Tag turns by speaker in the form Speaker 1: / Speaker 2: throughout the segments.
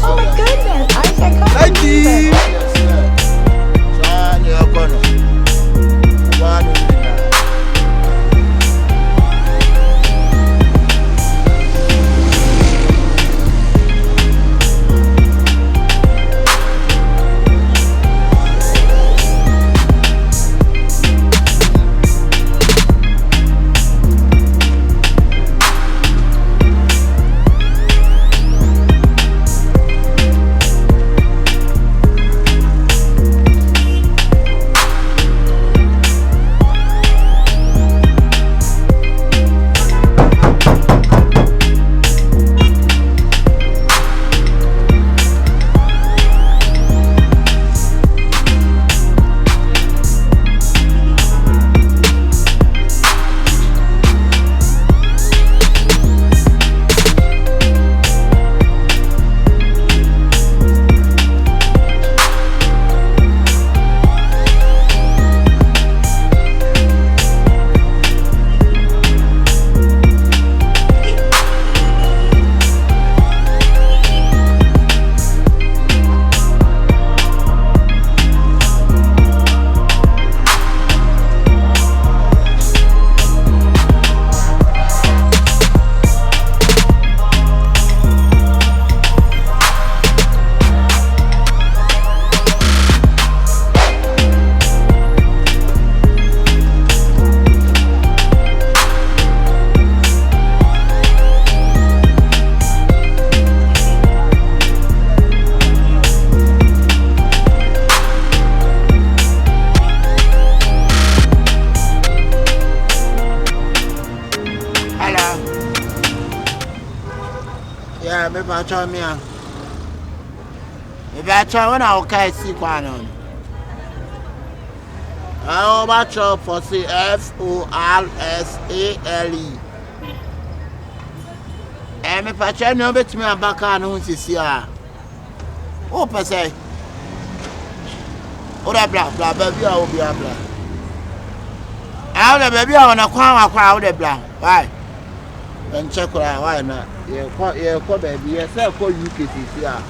Speaker 1: Oh my goodness, I can't believe it.
Speaker 2: When I okay see Quanon. I watch up for FORSALE. And if I try no bet me a back on who's here. Oh, per se. Oh, that black, baby, I will be a black. I'll the baby, I want to crowd the black. Why? And check why not. Yeah, baby, yes, I call you kisses here.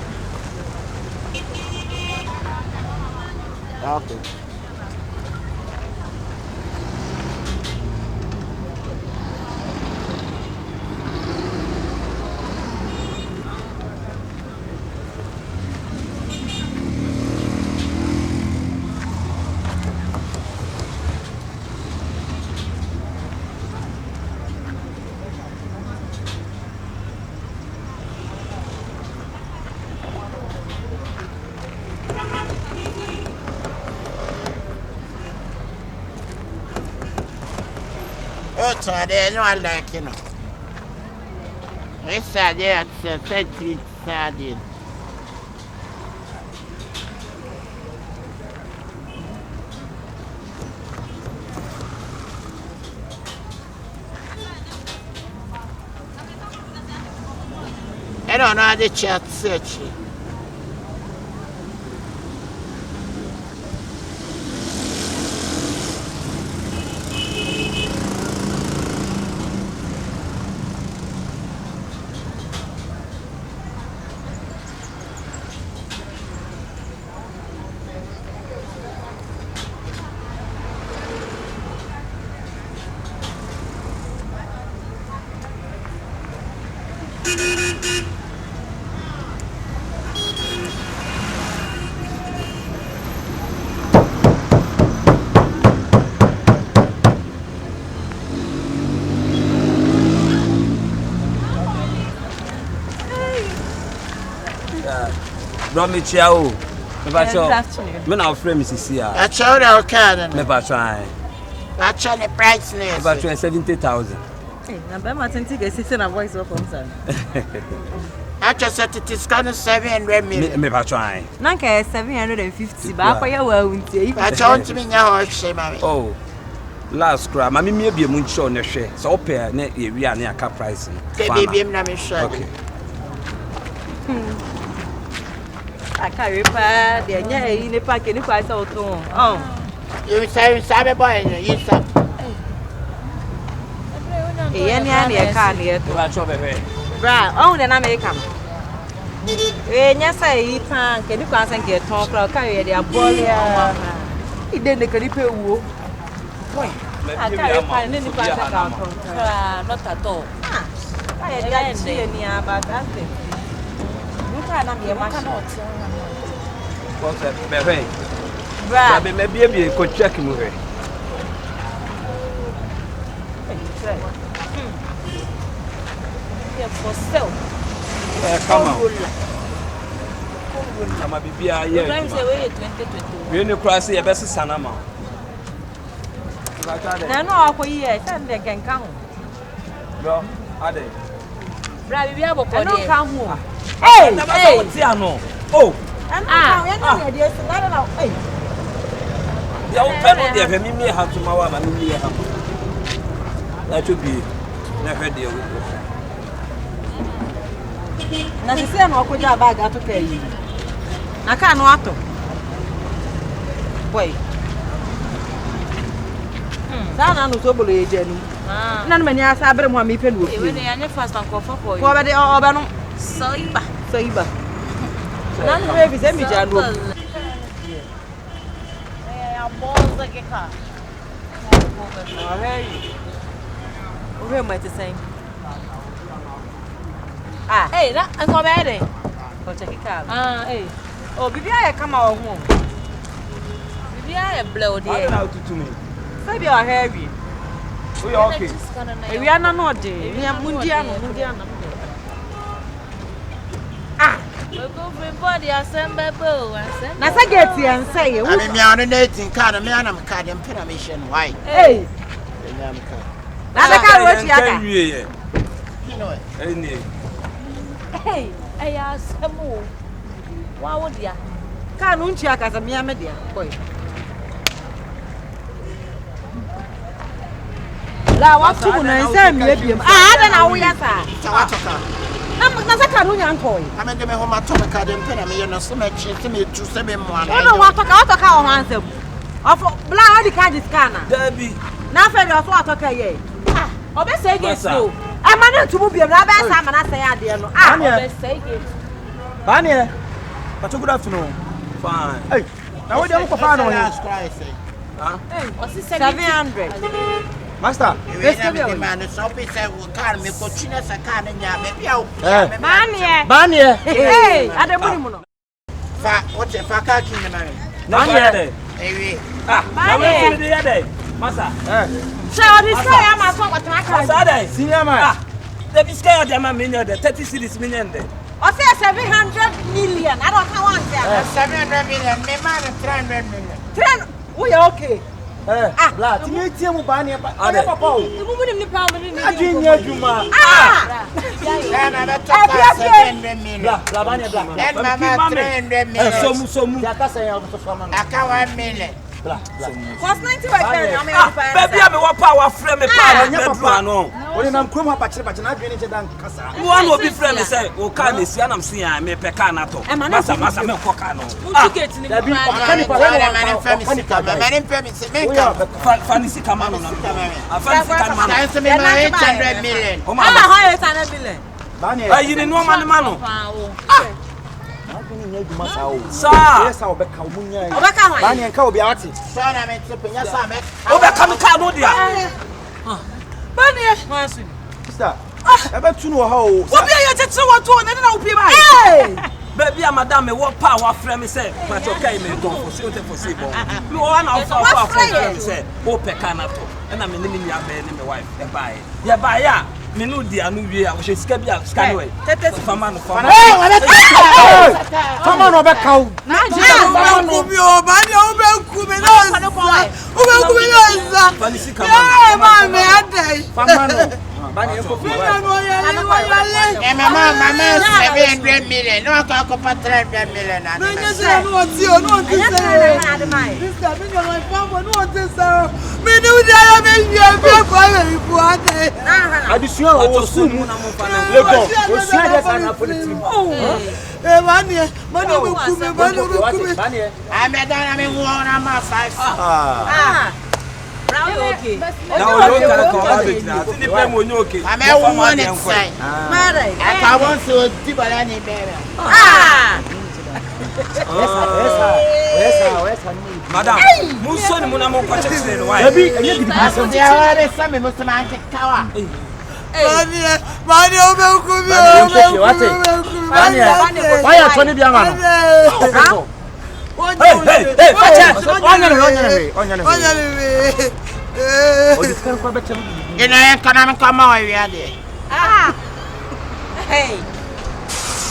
Speaker 2: Okay. So they don't like, you know. It's sad, yeah, it's a sad. I don't know how the chat search.
Speaker 3: Bro, me ciao. Me faccio. Me now frame Mrs. Sia.
Speaker 2: I show the okay.
Speaker 3: Me faccio.
Speaker 2: I show the price list.
Speaker 3: Me faccio 70,000.
Speaker 4: Hey, na be ma tenti get sitting a voice of concern.
Speaker 2: I just said it is kind of 700 million.
Speaker 3: Me faccio.
Speaker 4: Na ka 750 ba kwa ya wa untie.
Speaker 2: I want me nya ho hwe.
Speaker 3: Oh. Last cry, mami me bia mu ncho ne hwe. So ope na e wi a na aka price no.
Speaker 2: Baby na me hwe.
Speaker 3: Okay.
Speaker 4: Aka repa de nya e ni park ni kwa sa otun.
Speaker 2: You say boy you say.
Speaker 4: E ya ni ani e ka ni e to.
Speaker 3: Ba cho bebe.
Speaker 4: Bra, oh, then I make come. Yes, I can't get you can't get talk or carry the abolia. He didn't get it. I can't find any part not at all. I didn't see any about that thing. You can't be a machine.
Speaker 3: What's that? Maybe a could check movie.
Speaker 4: For sale.
Speaker 3: Come on. I'm a BBI. We need to cross the best Sanama.
Speaker 4: I know for years and they can come.
Speaker 3: Well, are they?
Speaker 4: Brave, we have a come home.
Speaker 3: Hey, no. Oh,
Speaker 4: Hey,
Speaker 3: the old penalty of a mimi had to my and me. That should be never deal with.
Speaker 4: na sisi na okuja bag atoka yi na ka no ato boy sana no so bolo eje nu na no mani asa abere mo ami pe no ofi
Speaker 5: we ne anya fast and comfort for you
Speaker 4: ko be de oba no
Speaker 5: so iba
Speaker 4: na no we bi se mi ja no
Speaker 5: ya boza ke ka
Speaker 4: o he te sen
Speaker 5: hey na anko be de
Speaker 4: o check ka
Speaker 5: hey
Speaker 4: o bibia ya kama o ho
Speaker 5: bibia ya blow de
Speaker 3: I don't to me.
Speaker 4: say be o heavy
Speaker 3: We are okay.
Speaker 4: we are not no de we are mundia no
Speaker 5: we go for body assemble bo assemble
Speaker 4: na say get yan say
Speaker 2: I mean me on the 18 card me anam card em permission why
Speaker 4: hey na be ka ro chi aka
Speaker 2: you know
Speaker 3: Any.
Speaker 5: hey ay asemu wa wo dia
Speaker 4: ka no nchi aka sa me dia boy la wa tu na nsa me biem ada na wo ya sa
Speaker 2: tawatoka
Speaker 4: na sa ka no nya nko yi
Speaker 2: amende me homa to me card em permission no so me chi se me tu se me mo ana
Speaker 4: no wa toka o hansem ofo bla wa di ka diskana
Speaker 3: Debbie.
Speaker 4: na fe do so atoka ye obe say get slow e ma na tumu biem na be sa ma na say ade no
Speaker 5: be say get
Speaker 6: Banye. Good afternoon.
Speaker 3: Fine.
Speaker 6: Hey. Now what do you for no?
Speaker 3: Huh?
Speaker 5: o si
Speaker 4: 700
Speaker 6: Master.
Speaker 2: the man so be say we car me ko chine sa car nya me bia o
Speaker 6: Banye.
Speaker 4: hey ade buni mu no
Speaker 2: fa o che fa ka kin na
Speaker 3: Banye.
Speaker 2: ewe
Speaker 3: Now we're the other. Massa.
Speaker 4: so this guy am so what na ka
Speaker 3: Massa,
Speaker 6: Senior man.
Speaker 3: the biscuit of them million, the 30 cities million.
Speaker 4: o say 700 million I don't want say
Speaker 2: 700 million me man 300 million
Speaker 4: trend we okay
Speaker 6: Bla, timi tie mu banye pa. Ade papa o.
Speaker 4: mu ni pa mu ni
Speaker 6: Adwin nya adwuma.
Speaker 2: na na talk 700 million
Speaker 6: Bla banye bla.
Speaker 2: then mama 300 million
Speaker 3: Somu.
Speaker 6: Ya ka say ya so fama.
Speaker 2: aka 1 million
Speaker 6: Bla.
Speaker 4: cost 90 by 10 I mean
Speaker 3: Baby, I'm a power frame, a power, no.
Speaker 6: Oni na mkrom ha pa kire na adwin che dan kasa.
Speaker 3: One will be friend, say, O can see, and I'm seeing I may pecanato. Massa, me cocano.
Speaker 5: ticket ni
Speaker 6: Da bi
Speaker 5: ba
Speaker 6: kan pa
Speaker 2: man famous me
Speaker 3: Fancy Camano. A fancy Camano.
Speaker 2: dance me 800 million
Speaker 3: Oh,
Speaker 4: ah
Speaker 3: my.
Speaker 4: how is an billion
Speaker 6: Banye.
Speaker 3: You didn't know man.
Speaker 5: pa o
Speaker 6: Adwin nya adwuma sa o.
Speaker 3: Sir,
Speaker 6: Yes, I will be ka munya.
Speaker 4: obaka hwan
Speaker 6: Banye nka obi ati.
Speaker 2: so na me tip nya sa me
Speaker 3: come car no dear.
Speaker 4: bani masu
Speaker 6: Sister. Ebe tunu wo ha o.
Speaker 3: Obi aye tete what to na na obi ba.
Speaker 4: hey
Speaker 3: Baby, madam, me what power frame say, but okay, me don't for say, you want our frame say, O pecanato, and I'm in the wife, and buy. Ya buy ya. Me no dia no wie a wo hye sika bia sika no e fama no fama
Speaker 6: Fama no be ka o.
Speaker 4: na
Speaker 2: fama no bi o ba ni o be ku me no za
Speaker 3: fani sika
Speaker 2: ma me adai
Speaker 6: Fama no. Banye ko fi wa.
Speaker 2: mama 700 million no ka ko pa 300 million na no nya se no ti o no ti se sister me no my fama no ti se me ni udi aya me wie be ko e ibu adai
Speaker 6: Adisua o su mu na mo fa na. Lego. O su ade sa na politics.
Speaker 2: mani be ku me
Speaker 6: Banye.
Speaker 2: ameda na me wo na ma 5
Speaker 4: brown okay
Speaker 3: na o lo ka ko ha be tina ti ni pe mo nyo okay
Speaker 2: ame wo ne sai
Speaker 4: mare
Speaker 2: I I want to deep any baby.
Speaker 3: Madam, Muson Munamo Pacheco, why?
Speaker 2: Baby, and you can ask the other some Muslim tower.
Speaker 6: Mani why are 20 young man?
Speaker 2: You know, I can't come out here.
Speaker 4: Hey.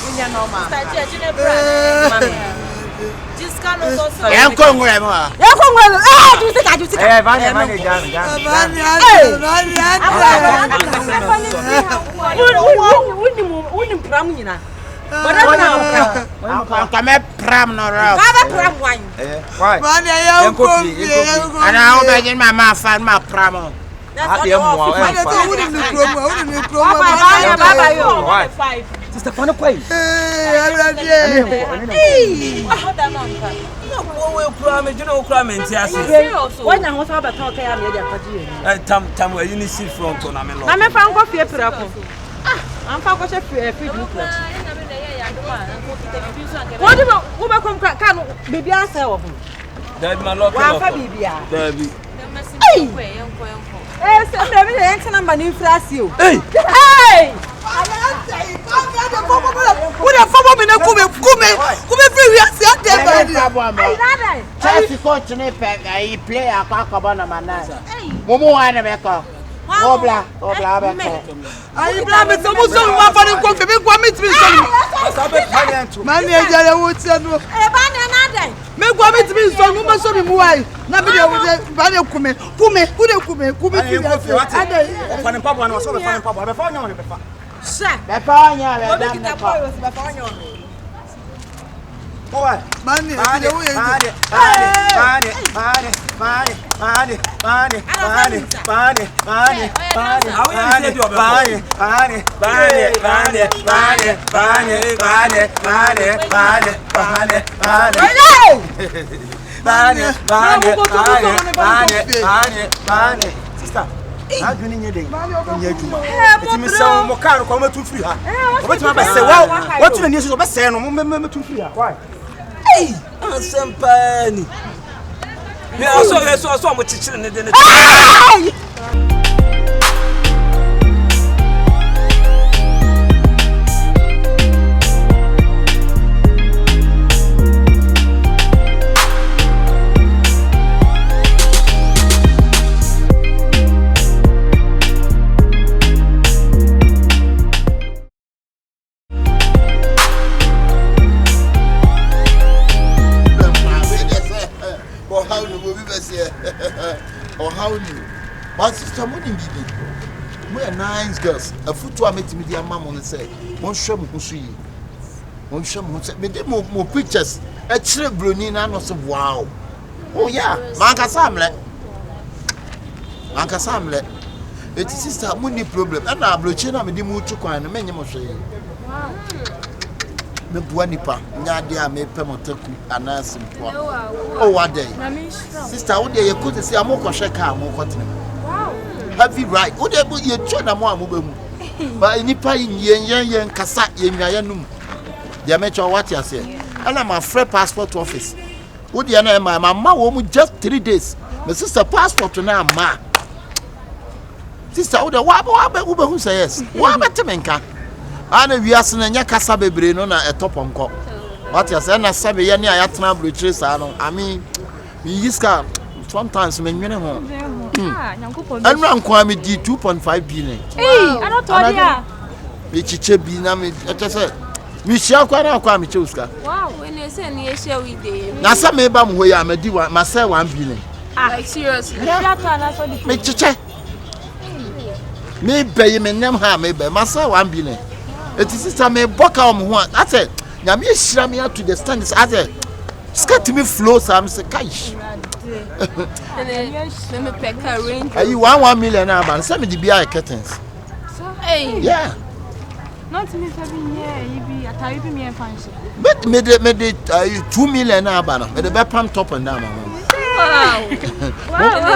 Speaker 4: Unya no ma.
Speaker 6: Sister Fana Quay.
Speaker 4: When I was about talking, I made a
Speaker 3: Tam where you need see from Tonamelo.
Speaker 4: I'm a fan of your piraple. I'm focused a few. What about who can be answer?
Speaker 3: That my lord, Debbie.
Speaker 4: Hey,
Speaker 6: Sister, I'm doing your day. It's Miss Mokaro come to free her. What do you need to say? No, to free her. Why?
Speaker 3: Hey, I'm some penny. I saw what teaching in the
Speaker 2: or how new. My sister wouldn't be. We are nice girls. A foot to meet me, dear mamma, and say, one show me who see you. One show me who me more pictures. A trip, Brunina, and also wow. Oh, yeah, Manka Samlet. Manka Samlet. It is sister, money problem. And I'm bloching up with the mood to coin, and many more say. Me buanipa nyaade me pemotaku anasim po oh what day sister wo dey you could say amokoshe ka amokotene wow heavy right wo dey you try na mo amobemu ba nipa yen kasa yenwaye num dey me cho what you say and I'm a free passport office wo dey na my mama wo mu just 3 days my sister passport na ma sister wo dey wa be hu say yes wa betemenka ana wiase na nya kasa bebre no na etopomko what you say na sabe ye ne ayatena brochire sa no I mean me yiska sometimes me nwene ho nyankopon anwa nkwa me di 2.5 billion
Speaker 4: I don't tell you
Speaker 2: me chiche bi na me etese me hia kwa na kwa me cheuska
Speaker 5: wow when you say ni hia we dey
Speaker 2: na sa me ba mo ho ya ma di ma say 1 billion
Speaker 5: like seriously
Speaker 2: me chiche me be me nem ha me be ma say 1 billion. It is sister me boka om ho I said nyame hira me to the standards I said scat me flow sam say kai
Speaker 5: me pack a range
Speaker 2: are you 1 million na ban say me di bia curtains
Speaker 5: hey
Speaker 2: yeah
Speaker 4: not me 7 year you be atari be me fancy
Speaker 2: but me de 2 million na ban me de be pam top and down
Speaker 5: wow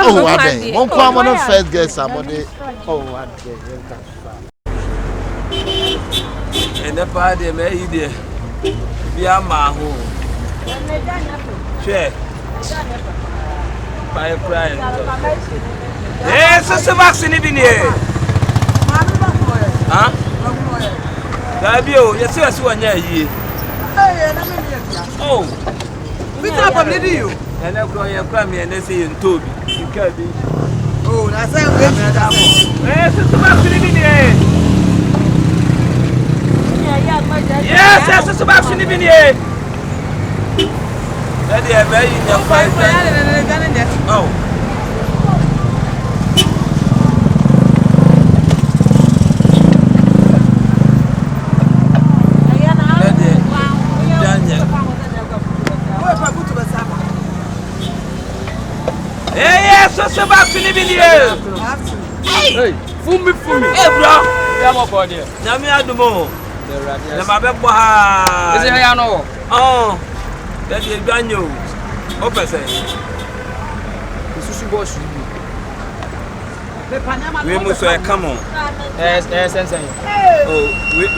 Speaker 2: oh what day one come on first guess somebody oh what day
Speaker 3: the party, may dear. Be a maho. Share. By a crying. Yes, a vaccine in here. Huh? Dabio, yes, yes, 1 year. Oh,
Speaker 6: We talk about you.
Speaker 3: and I'm going to cry me and they say in Toby. You can't be.
Speaker 6: Oh, that's a good.
Speaker 3: Yes, it's a vaccine in here. Yes, it's a vaccine in here. That they are very in your fight. Oh. Yes, so back to living here. Hey, fool me. Hey, bro. Yeah, my body. Now me do more. The mabebo ha. Is it here no? Oh. That is ganyo. Open say. Susu boss. We must come on. Yes. Oh,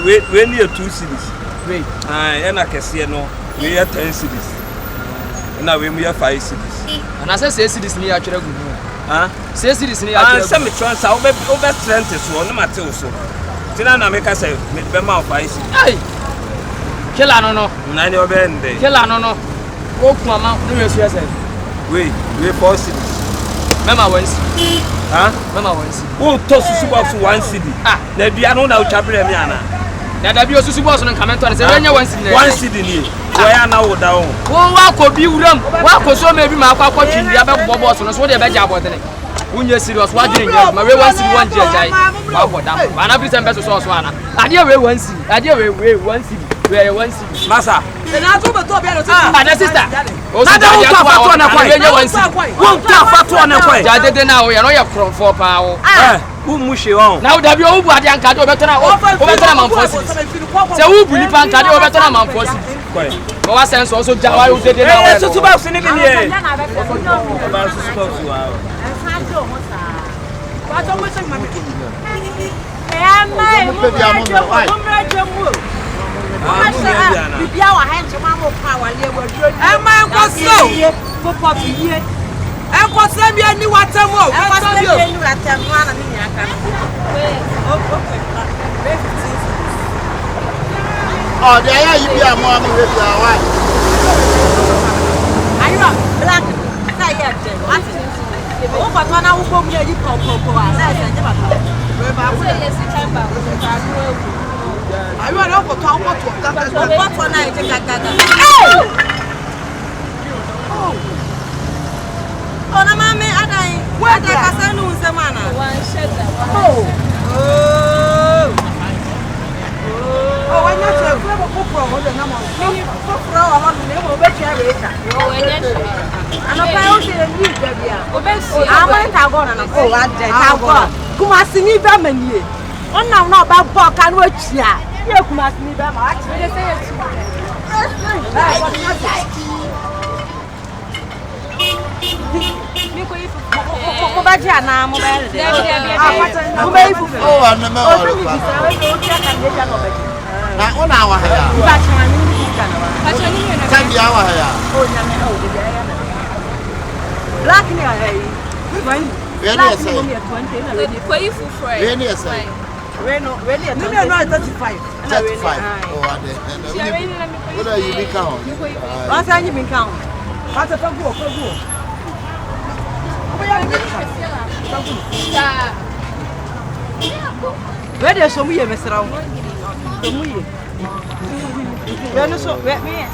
Speaker 3: we near 2 cities. Wait. And I can see no. We are 10 cities. Now we are 5 cities. And I say cities near actually good. Huh? Say cities near actually. Some trans over 20 so no matter so. Tina na make say me be ma 5 cities. Hey. Killer no. Na ni obende. Killer no. Wo kuma no we so say. We 4 cities. Mama once. Huh? Mama once. Wo to susu box 1 city. Ah, na bia no na o chabre me ana. Na da bia susu box no comment on say we nya 1 city. 1 city ni. Why now down? Oh, I could be with them. What could so maybe my papa watching the other boss on us? What they better about it? When you're serious, watching you, my way once in 1 year. But I'm not better source one. I dear way 1 city. I dear way 1 city. Where 1 city. Massa. And I told the top of the sister. Oh, I don't have one. Won't have one. I didn't know we are not from 4 power. Now, the old body and cat over to so who believe and cat over to my force? Our sense also Java did it. Yes, it's about sitting in here.
Speaker 2: Oh, there you be a mom with your wife.
Speaker 4: I know black. I get it. What is it? Oh, but when I will come here, you come. I want to go to what one I take oh, no, mammy, I where the Casano is the man. One shed. Oh, I not a problem with the number of
Speaker 2: na ona wa haya Tangi awa haya
Speaker 4: black ni haya
Speaker 2: Really say Really say
Speaker 4: Really
Speaker 6: No 35
Speaker 2: Oh what are you been count
Speaker 4: What are you been count
Speaker 6: What a go
Speaker 4: Where there's some here Mr. Round Where so where me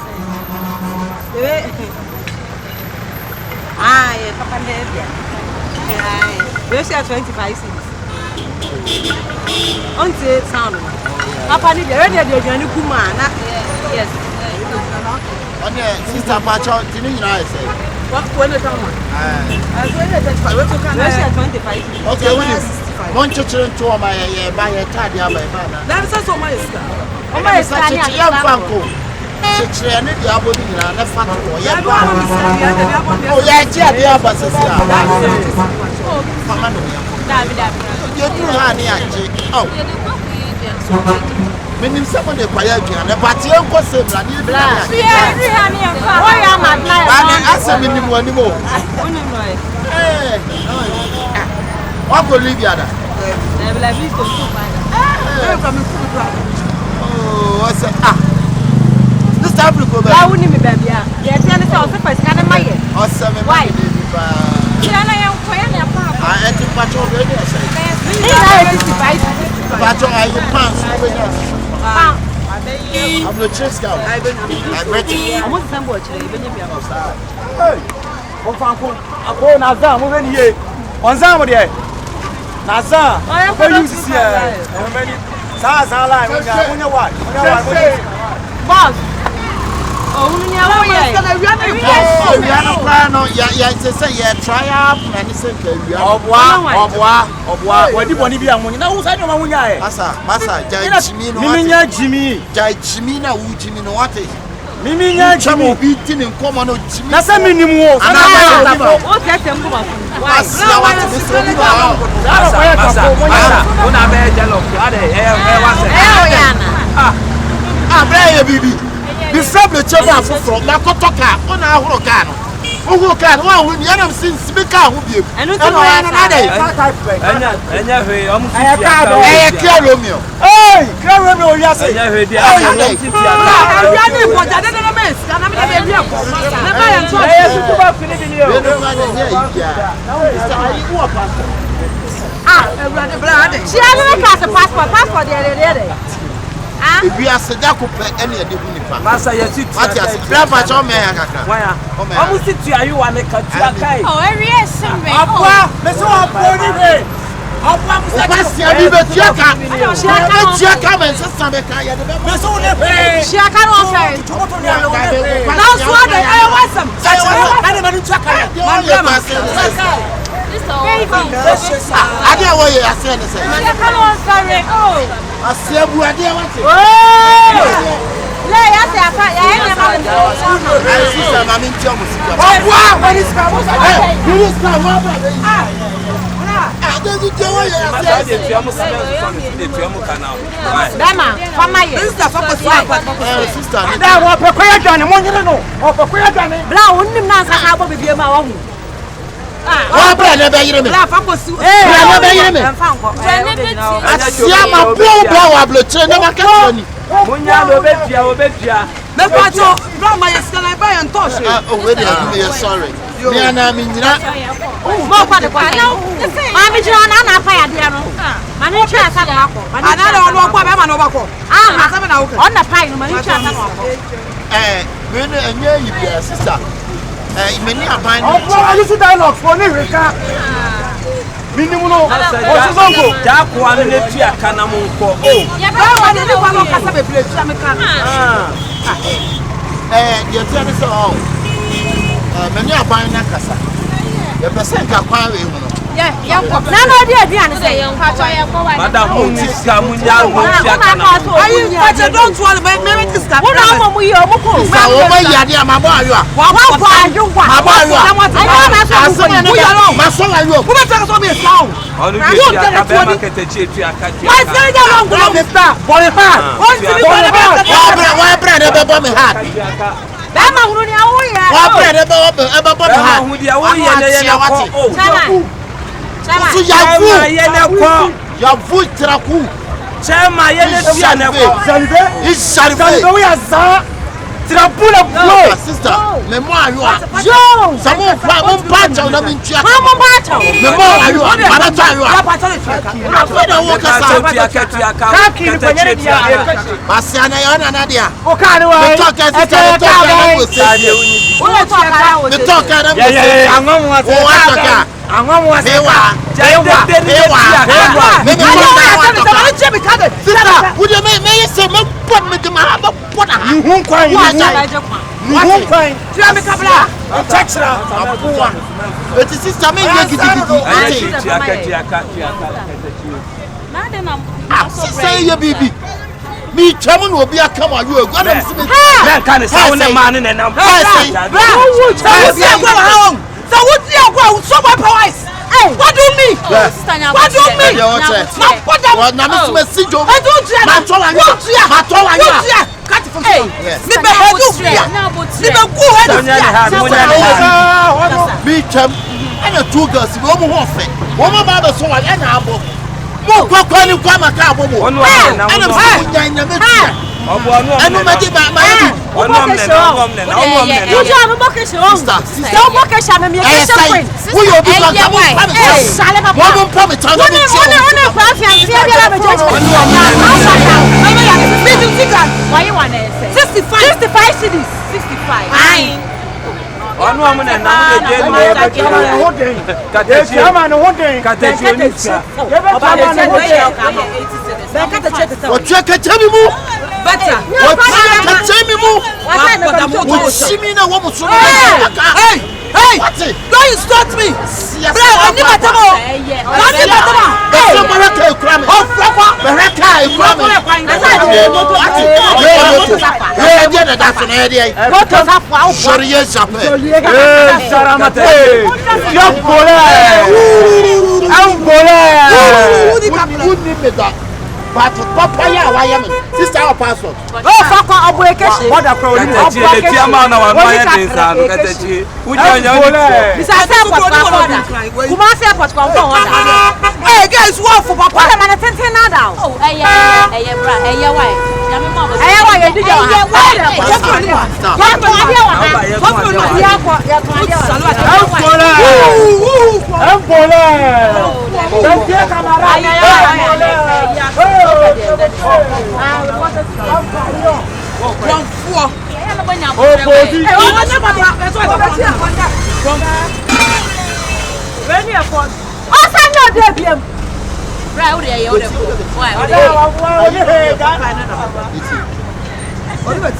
Speaker 4: Papa Nevia. We share 25 cents. Until sound. Papa Nevia, ready to join the Kuma. Yes.
Speaker 2: Sister Pacho, didn't you know I said?
Speaker 4: What when the come on? We share 25.
Speaker 2: Okay, one children to my buy a tidy up.
Speaker 6: That's so much.
Speaker 2: Oh, my son, young Franco. Children, the abode in a fat boy. Oh, yeah, the other sister. You do honey, oh. Menim someone dey quiet again. But you go say bla ni bla.
Speaker 4: Why am I like?
Speaker 2: I say menim wani mo. Eh. What go leave you there? Oh, I say this time we go back.
Speaker 4: I wouldn't be baby. Yes, I understand. The first kind of my year.
Speaker 2: Awesome.
Speaker 4: Why?
Speaker 2: I think patrol very say. Patrol I pants over here. I'm the chief scout. I bet you.
Speaker 4: I want some watch.
Speaker 6: Hey. Ako Nazan mo veni ye. Onzan mo de. Nazan. Ko use here. E many sa line munya wa.
Speaker 4: Boss. Oh, munya wa ye.
Speaker 2: Oh, we are not plan no. Ya say ya try up and say we are. Obwa.
Speaker 6: Wadi boni bi amunyi. Na wo sa nyoma munya e.
Speaker 2: Masa, jai Jimmy no.
Speaker 6: Miminya Jimmy.
Speaker 2: Jai Jimmy na wu Jimmy no what?
Speaker 6: Miminya Jimmy
Speaker 2: bi tin nkomo no Jimmy.
Speaker 6: na se minimu o
Speaker 2: ana
Speaker 4: o tete mbu ba fu why
Speaker 2: na what me so bi
Speaker 3: masa una be jelo ade wa se
Speaker 2: abra ye bibi bi fable chebo afoforo na kotoka una ahoro ka no ohu ka no wa hu ni anam sin speaker ho biem
Speaker 4: enu to wa na dey
Speaker 3: enya hwe omu ti
Speaker 2: ya ka Romeo
Speaker 6: Kra Romeo ya se
Speaker 3: enya hwe dia omu ti ti aka
Speaker 4: ya ni ko jade na mes na me dey be ko na ba ya nto
Speaker 3: su ba fini bi ni o
Speaker 2: no ma dey here ya ayi wo pa
Speaker 4: everybody brother she ana ka passport dey
Speaker 2: ebi aseda ko pe ene de hu nipa
Speaker 3: masa ya ti tu
Speaker 2: ati ase driver cho me ya kakra
Speaker 3: waya omu ti tu ayu wa ne ka tu aka
Speaker 5: Oh, area is me.
Speaker 6: Apa me so apa ni be apa musa
Speaker 2: pasi abi be tiaka be tiaka men se sambe ka ya de be
Speaker 6: me so ne be
Speaker 4: she aka no fair
Speaker 6: chokoto ni alo ne be
Speaker 4: now so dey I want some
Speaker 6: ane manu tiaka
Speaker 5: This is all.
Speaker 2: ade wo ye ase ne se
Speaker 4: she aka no fair oh
Speaker 2: ase abu ade wate
Speaker 4: le ya se aka ya ene ma
Speaker 2: ai sister ma min ti o musika
Speaker 6: obwa wani ska mo sa
Speaker 2: minister wa ba ade du je wo ye
Speaker 3: masa
Speaker 2: ase
Speaker 3: de tu amu sa de tu amu kana
Speaker 4: dama fama ye
Speaker 2: sister sister
Speaker 6: da wo pe ko ya dwane mo nyere no o pe ko ya dwane
Speaker 4: bla wonnim na nsa ka bo bibie ma wa hu
Speaker 2: wa bra ne be yire me
Speaker 4: bla fa ko si
Speaker 2: bra ne be yire me
Speaker 4: fa nko
Speaker 2: asia ma bo wa bloche ne ma ka ni
Speaker 3: munya lo betua
Speaker 4: me pa to bla ma ye skana ba ye nto hwe
Speaker 2: oh we dey do me sorry me ana me nyina
Speaker 4: mo kwa de kwa ma mi jira na na fa ya de no ma ni twa sa na akọ ana na ono kwa be ma no ba ko ah asa me na wo on na pai no ma ni twa sa na akọ
Speaker 2: we no enye yi bia sister many aban no
Speaker 6: obwa ali si dialogue for ni reka minimu no o so zongo
Speaker 3: ja ko anu ne tu aka na mo nko o
Speaker 4: ya ba wa de kwa no kasa be ple tu ameka
Speaker 2: ye tia ne so many aban na kasa ye person ka kwa we hu no
Speaker 4: ya ko na no de aduane se
Speaker 5: Say, young papa, you go and
Speaker 3: madam mo ni ska munya mo tu aka na
Speaker 4: ayi pache don't worry me discuss wo na mo mu ye o mu ko
Speaker 2: sa wo ma yade ma bo ayo
Speaker 4: wa kwa ayo wa
Speaker 2: ma bo ayo
Speaker 4: ayo na so
Speaker 2: mu ya no ma so ayo
Speaker 4: wo be ta so me sa o
Speaker 3: onu bi tu aka be market e tu aka tu
Speaker 4: why say that long go me sta
Speaker 6: bole pa
Speaker 4: o ti bi bole pa
Speaker 2: wa bra ne be bo me hat
Speaker 4: ba ma hunu ni awo ye
Speaker 2: wa bra ne be bo me hat
Speaker 3: hu dia wo ye ne ko o
Speaker 4: chama
Speaker 2: so ya fu
Speaker 3: ye ne ko
Speaker 2: ya fu traku
Speaker 3: chema ye ne tu ne ko
Speaker 6: salibe
Speaker 2: isarife
Speaker 6: salibe we aza tirapula blow
Speaker 2: sister me mo ayo
Speaker 4: yo
Speaker 2: samo fa mo pa cha na min tia
Speaker 4: ma mo ba cha
Speaker 2: me mo ayo ma ta ayo
Speaker 4: ya pa cha le tra
Speaker 2: na da wo ka sa
Speaker 3: tu aka
Speaker 6: ka kiri kwanyere dia
Speaker 2: asiana ya na dia
Speaker 6: o ka ni wa
Speaker 2: me talk as sister me talk na wo se
Speaker 4: wo le to akara wo
Speaker 2: me talk na wo se
Speaker 6: anwam wa
Speaker 2: wo wa talk
Speaker 6: anwam wa
Speaker 2: me wa
Speaker 3: ewa
Speaker 2: me me wa
Speaker 4: ma che bi ka de
Speaker 2: sister wo de me se me pon me de ma ba pon ha
Speaker 6: hu kwan
Speaker 4: wa
Speaker 6: ni
Speaker 4: cha la je kwa
Speaker 6: hu kwan
Speaker 4: tira mi kabla
Speaker 6: texra
Speaker 2: abuwa eti sister me ye gidigidi ati
Speaker 3: tu aka
Speaker 5: Now then I'm
Speaker 2: sister ye bibi mi twam na obi aka ma yo egu na mi se me
Speaker 3: ben kan sa wona ma ne na
Speaker 4: bra wo cha wo si akwa ha on so wo ti akwa so boy powers
Speaker 7: Hey, what do you mean? What do you mean? My brother.
Speaker 2: Na me so si jo.
Speaker 7: I don't care.
Speaker 2: Ma tola nya.
Speaker 7: Cut it from here. Me be headu here. Me be go head here.
Speaker 2: Me cham. Ana two girls we omo ho fe. Wo ma ba so wa ana abo. Mo kwa ni kwa maka abo mo. Ana so nya me tia. Anu ma di ma di.
Speaker 4: You just have a show. Don't book a sham me a show.
Speaker 2: Who you be like? One promise.
Speaker 4: Why you want to say 65 cities 65
Speaker 3: Aye. Onu amuna na mu de
Speaker 7: Hey! Don't you stop me! Bro, I need my table! I need my table!
Speaker 2: But Papa, yeah, why am I? Sister, our passport.
Speaker 7: Oh, fuck, I'll break it.
Speaker 3: What a crowd. The chairman of our days are Katachi. Who are you?
Speaker 4: Besides,
Speaker 7: hey, guys, what for Papa?
Speaker 4: I'm going to send her now. Oh, hey,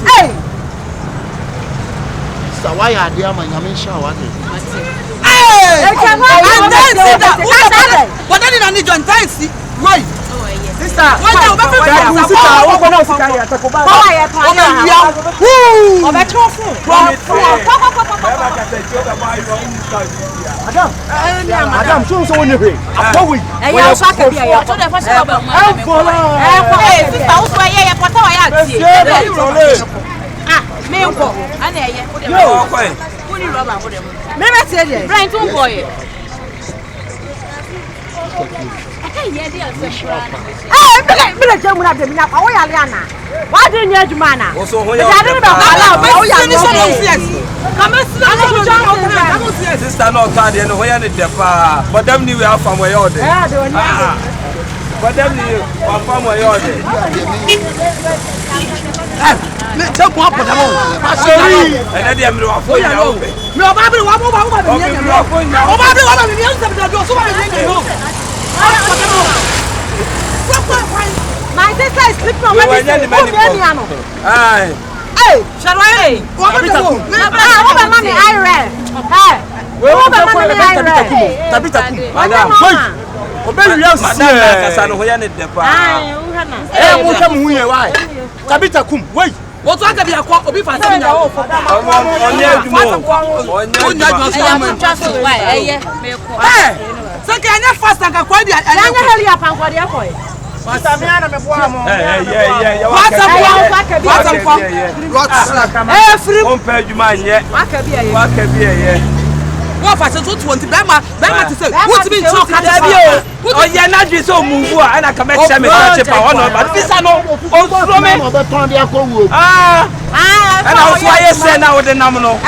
Speaker 7: Hey!
Speaker 2: So why are they my shower?
Speaker 7: Hey! And then see that. But then I need John Fancy. Wait. Sister, what you
Speaker 6: Madam, show us on your way.
Speaker 4: why didn't you Jumana?
Speaker 3: Sister, no card, you know, where the but them knew how from where you're there. But them knew from where you're there.
Speaker 7: Let's up for them all.
Speaker 3: And then they are for you.
Speaker 7: No, Baby, what
Speaker 4: my sister is sleeping on my
Speaker 3: Aye.
Speaker 7: Hey, shall I? What are you?
Speaker 4: Mommy, I read.
Speaker 3: Madam,
Speaker 6: Obey you
Speaker 3: Madam, Casano, where the depa.
Speaker 6: Eh, what am we? Why? Tabita kum, wait.
Speaker 7: What's going to be a quack of if I say no? So can you fast and quite the what I said 20 Bema to say, what's been talking about?
Speaker 3: Oh, yeah, not just so move and I can make some but this I know. And I was why I send out the nominal.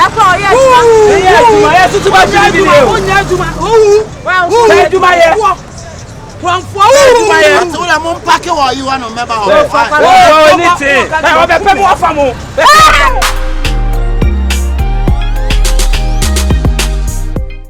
Speaker 2: You want to remember?